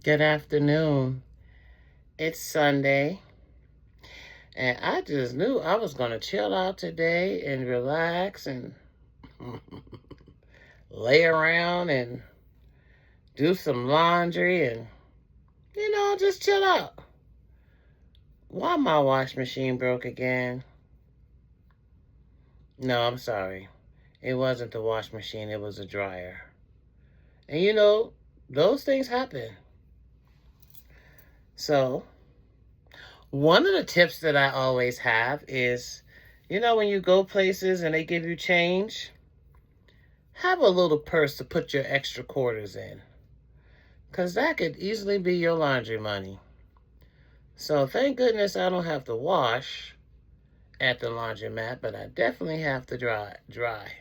Good afternoon. It's Sunday, and I just knew I was going to chill out today and relax and lay around and do some laundry and, just chill out. Why my wash machine broke again? No, I'm sorry. It wasn't the wash machine, it was a dryer. And those things happen. So, one of the tips that I always have is, when you go places and they give you change, have a little purse to put your extra quarters in. Because that could easily be your laundry money. So thank goodness I don't have to wash at the laundromat, but I definitely have to dry.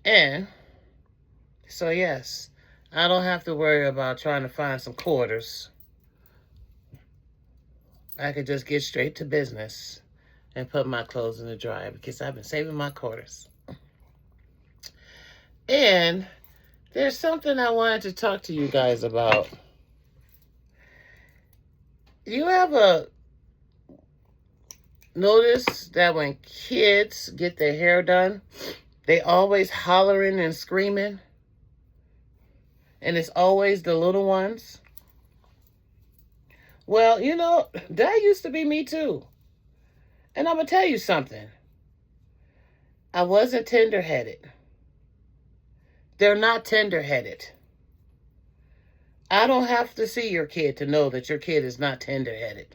And so yes, I don't have to worry about trying to find some quarters. I could just get straight to business and put my clothes in the dryer because I've been saving my quarters. And there's something I wanted to talk to you guys about. You ever notice that when kids get their hair done, they always hollering and screaming? And it's always the little ones? Well, that used to be me too. And I'm going to tell you something. I wasn't tenderheaded. They're not tenderheaded. I don't have to see your kid to know that your kid is not tenderheaded.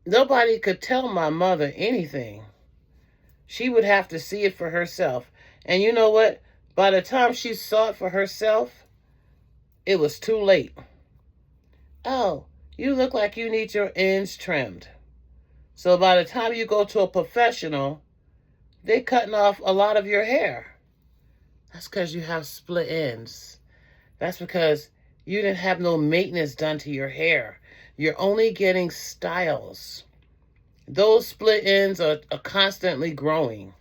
Nobody could tell my mother anything. She would have to see it for herself. And you know what? By the time she saw it for herself, it was too late. Oh, you look like you need your ends trimmed. So by the time you go to a professional, they're cutting off a lot of your hair. That's because you have split ends. That's because you didn't have no maintenance done to your hair. You're only getting styles. Those split ends are constantly growing.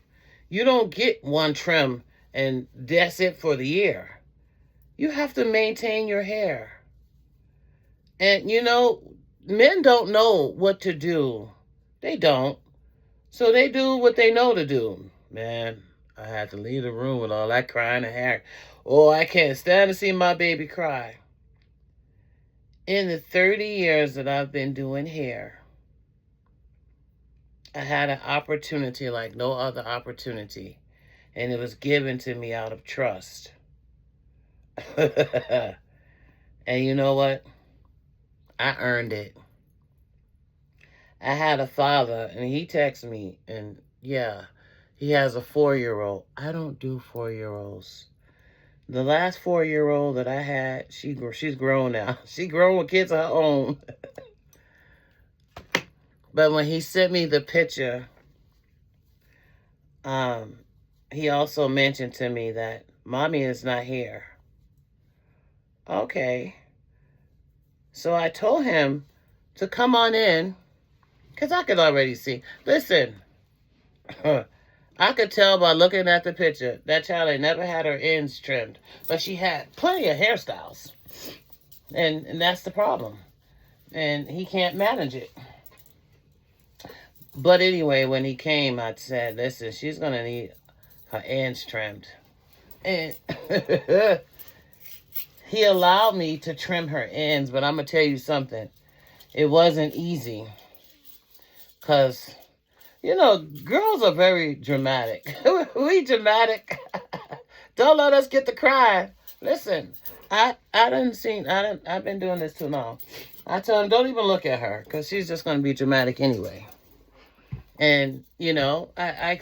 You don't get one trim and that's it for the year. You have to maintain your hair. And men don't know what to do. They don't. So they do what they know to do. Man, I had to leave the room with all that crying and hair. Oh, I can't stand to see my baby cry. In the 30 years that I've been doing hair, I had an opportunity like no other opportunity. And it was given to me out of trust. And you know what? I earned it. I had a father, and he texted me, and yeah, he has a 4-year-old. I don't do 4-year-olds. The last 4-year-old that I had, she's grown now. She's grown with kids of her own. But when he sent me the picture, he also mentioned to me that mommy is not here. Okay. So I told him to come on in, because I could already see. Listen, I could tell by looking at the picture that child had never had her ends trimmed, but she had plenty of hairstyles. And that's the problem. And he can't manage it. But anyway, when he came, I said, listen, she's going to need her ends trimmed. And he allowed me to trim her ends, but I'm going to tell you something. It wasn't easy. Because, girls are very dramatic. We dramatic. Don't let us get to crying. Listen, I've been doing this too long. I tell him, don't even look at her, because she's just going to be dramatic anyway. And, I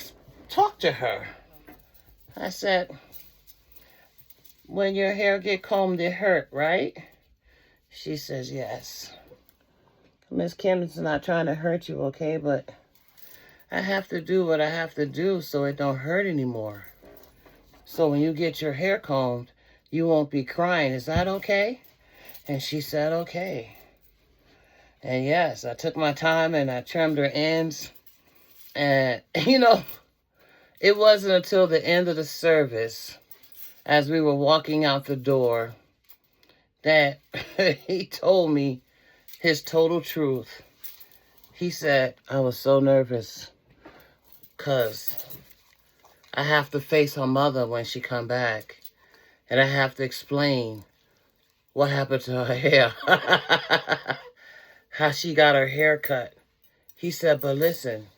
talked to her. I said, when your hair get combed, it hurt, right? She says, yes. Miss Kim's not trying to hurt you, okay? But I have to do what I have to do so it don't hurt anymore. So when you get your hair combed, you won't be crying. Is that okay? And she said, okay. And yes, I took my time and I trimmed her ends. And, it wasn't until the end of the service as we were walking out the door that he told me his total truth. He said, I was so nervous because I have to face her mother when she come back. And I have to explain what happened to her hair. How she got her hair cut. He said, but listen,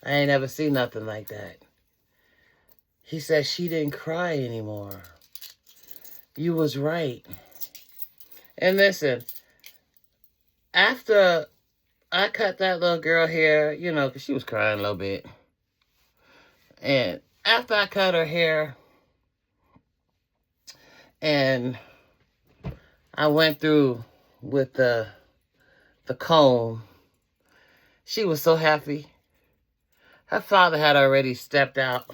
I ain't ever seen nothing like that. He said she didn't cry anymore. You was right. And listen, after I cut that little girl hair, you know, because she was crying a little bit. And after I cut her hair, and I went through with the comb, she was so happy. Her father had already stepped out.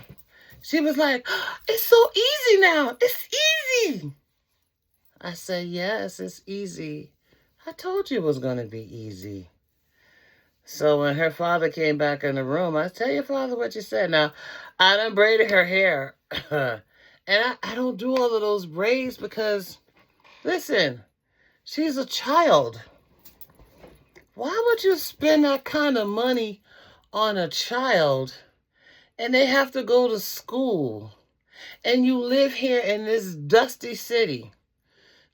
She was like, oh, it's so easy now. It's easy. I said, yes, it's easy. I told you it was going to be easy. So when her father came back in the room, I tell your father what you said. Now, I done braided her hair. And I don't do all of those braids because, listen, she's a child. Why would you spend that kind of money on a child and they have to go to school and you live here in this dusty city?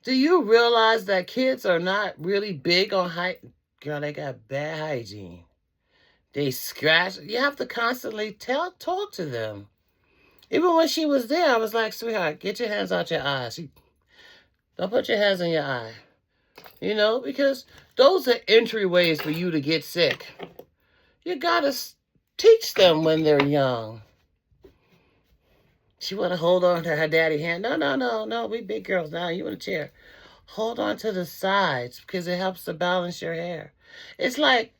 Do you realize that kids are not really big on Girl, they got bad hygiene. They scratch. You have to constantly talk to them. Even when she was there, I was like, sweetheart, get your hands out your eyes. Don't put your hands in your eye. You know, because those are entryways for you to get sick. You got to teach them when they're young. She want to hold on to her daddy's hand. No. We big girls now. You in a chair. Hold on to the sides because it helps to balance your hair. It's like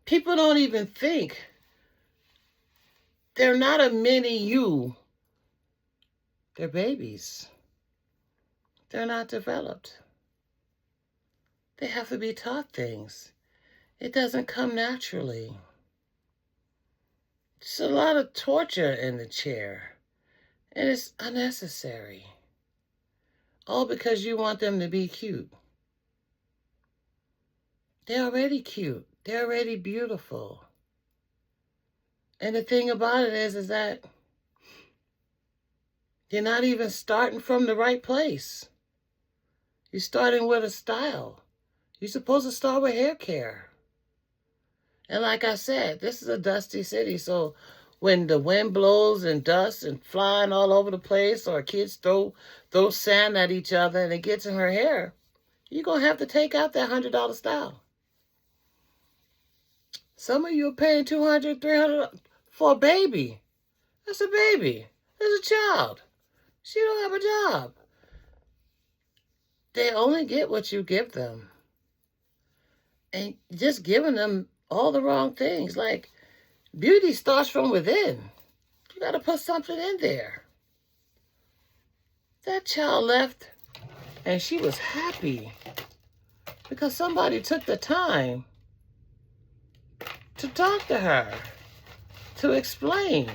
people don't even think. They're not a mini you. They're babies. They're not developed. They have to be taught things. It doesn't come naturally. It's a lot of torture in the chair. And it's unnecessary. All because you want them to be cute. They're already cute. They're already beautiful. And the thing about it is that you're not even starting from the right place. You're starting with a style. You're supposed to start with hair care. And like I said, this is a dusty city, so when the wind blows and dust and flying all over the place, or kids throw sand at each other and it gets in her hair, you're going to have to take out that $100 style. Some of you are paying $200, $300 for a baby. That's a baby. That's a child. She don't have a job. They only get what you give them. And just giving them all the wrong things. Like, beauty starts from within. You got to put something in there. That child left, and she was happy because somebody took the time to talk to her, to explain.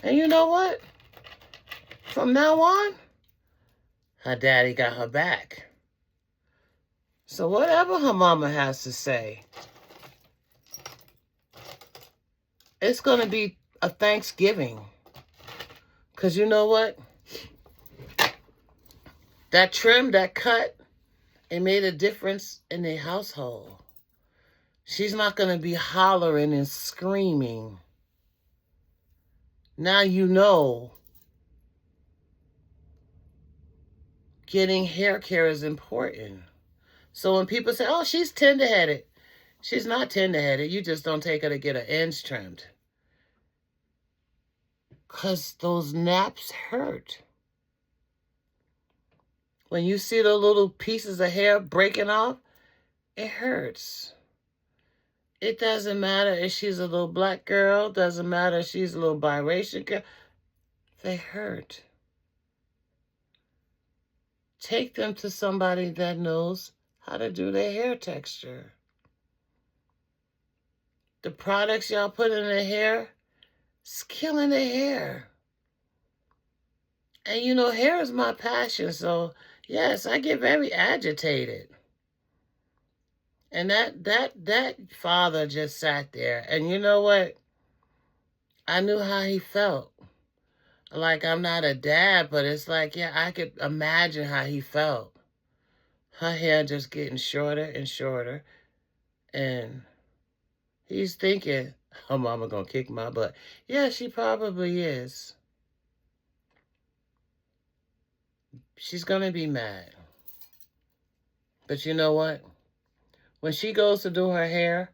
And you know what? From now on, her daddy got her back. So whatever her mama has to say, it's going to be a Thanksgiving. Because you know what? That trim, that cut, it made a difference in their household. She's not going to be hollering and screaming. Now you know getting hair care is important. So when people say, oh, she's tenderheaded, she's not tenderheaded. You just don't take her to get her ends trimmed. Because those naps hurt. When you see the little pieces of hair breaking off, it hurts. It doesn't matter if she's a little black girl. Doesn't matter if she's a little biracial girl. They hurt. Take them to somebody that knows how to do their hair texture. The products y'all put in their hair, it's killing their hair. And hair is my passion, so yes, I get very agitated. And that father just sat there, and you know what? I knew how he felt. Like, I'm not a dad, but it's like, yeah, I could imagine how he felt. Her hair just getting shorter and shorter, and he's thinking, her mama gonna kick my butt. Yeah, she probably is. She's gonna be mad. But you know what? When she goes to do her hair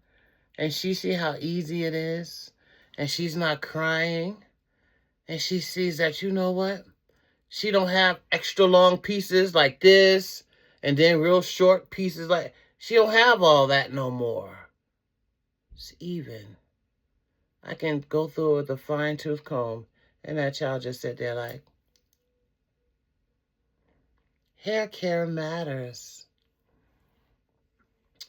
and she see how easy it is, and she's not crying, and she sees that, you know what? She don't have extra long pieces like this, and then real short pieces like, she don't have all that no more. It's even. I can go through it with a fine-tooth comb, and that child just sit there like, hair care matters.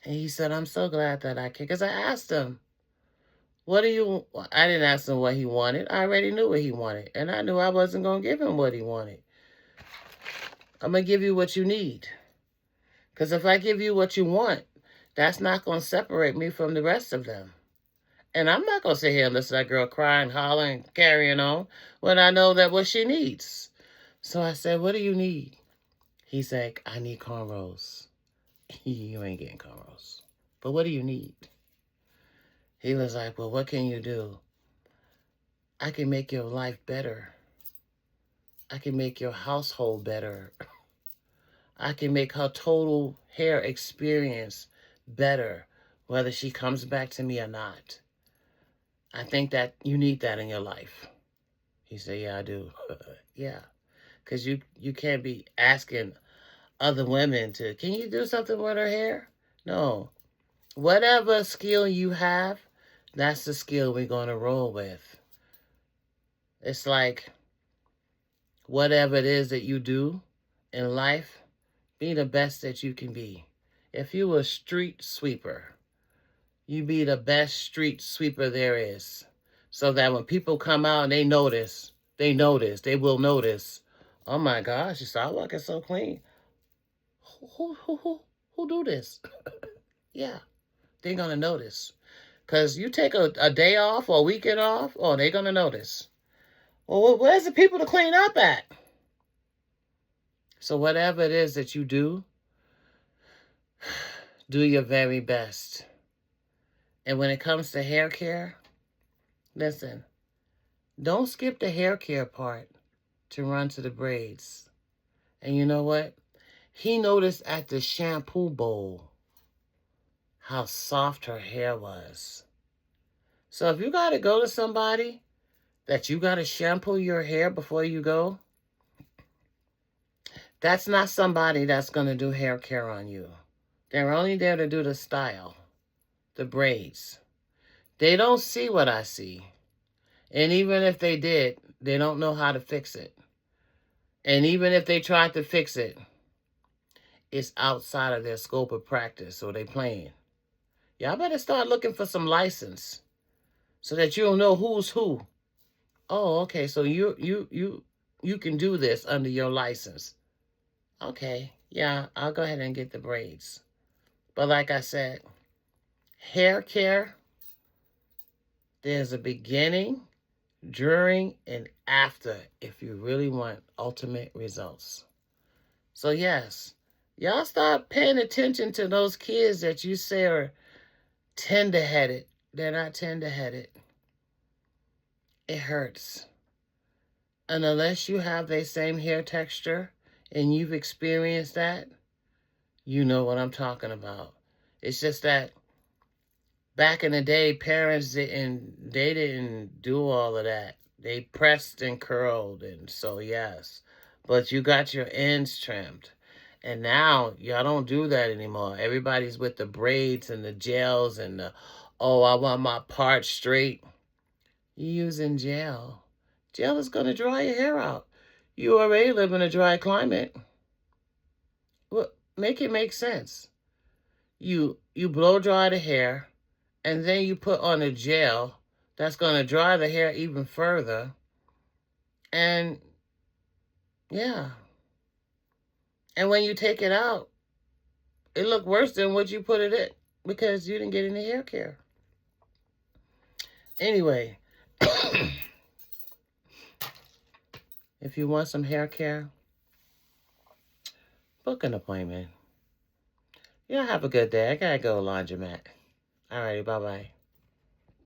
And he said, I'm so glad that I can, because I asked him, I didn't ask him what he wanted. I already knew what he wanted, and I knew I wasn't going to give him what he wanted. I'm going to give you what you need. Because if I give you what you want, that's not going to separate me from the rest of them. And I'm not going to sit here and listen to that girl crying, hollering, carrying on, when I know that what she needs. So I said, what do you need? He's like, I need cornrows. You ain't getting cornrows. But what do you need? He was like, well, what can you do? I can make your life better. I can make your household better. I can make her total hair experience better, whether she comes back to me or not. I think that you need that in your life. He said, yeah, I do. Yeah, because you can't be asking other women to, can you do something with her hair? No. Whatever skill you have, that's the skill we're going to roll with. It's like, whatever it is that you do in life, be the best that you can be. If you were a street sweeper, you be the best street sweeper there is. So that when people come out and they will notice, oh my gosh, your sidewalk is so clean. Who do this? Yeah, they're going to notice. Because you take a day off or a weekend off, oh, they're going to notice. Well, where's the people to clean up at? So whatever it is that you do your very best. And when it comes to hair care, listen, don't skip the hair care part to run to the braids. And you know what? He noticed at the shampoo bowl how soft her hair was. So if you got to go to somebody that you got to shampoo your hair before you go, that's not somebody that's going to do hair care on you. They're only there to do the style, the braids. They don't see what I see. And even if they did, they don't know how to fix it. And even if they tried to fix it, it's outside of their scope of practice, so they playing. Y'all better start looking for some license so that you'll know who's who. Oh, okay, so you can do this under your license. Okay, yeah, I'll go ahead and get the braids. But like I said, hair care, there's a beginning, during, and after if you really want ultimate results. So yes, y'all start paying attention to those kids that you say are tenderheaded. They're not tenderheaded. It hurts. And unless you have the same hair texture and you've experienced that, you know what I'm talking about. It's just that back in the day, parents didn't do all of that. They pressed and curled, and so yes. But you got your ends trimmed. And now, y'all don't do that anymore. Everybody's with the braids and the gels and the, oh, I want my parts straight. You're using gel. Gel is going to dry your hair out. You already live in a dry climate. Well, make it make sense. You blow dry the hair, and then you put on a gel that's going to dry the hair even further. And Yeah. And when you take it out, it looked worse than what you put it in because you didn't get any hair care. Anyway, if you want some hair care, book an appointment. Y'all have a good day. I gotta go to laundromat. Alrighty, bye-bye.